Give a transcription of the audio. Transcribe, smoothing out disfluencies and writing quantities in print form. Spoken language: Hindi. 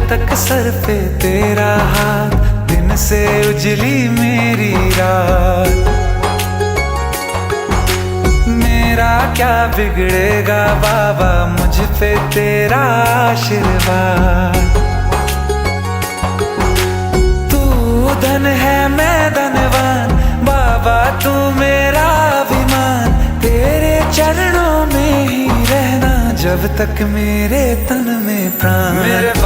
तक सर पे तेरा हाथ, दिन से उजली मेरी रात। मेरा क्या बिगड़ेगा बाबा, मुझ पे तेरा आशीर्वाद। तू धन है मैं धनवान, बाबा तू मेरा अभिमान। तेरे चरणों में ही रहना जब तक मेरे तन में प्राण।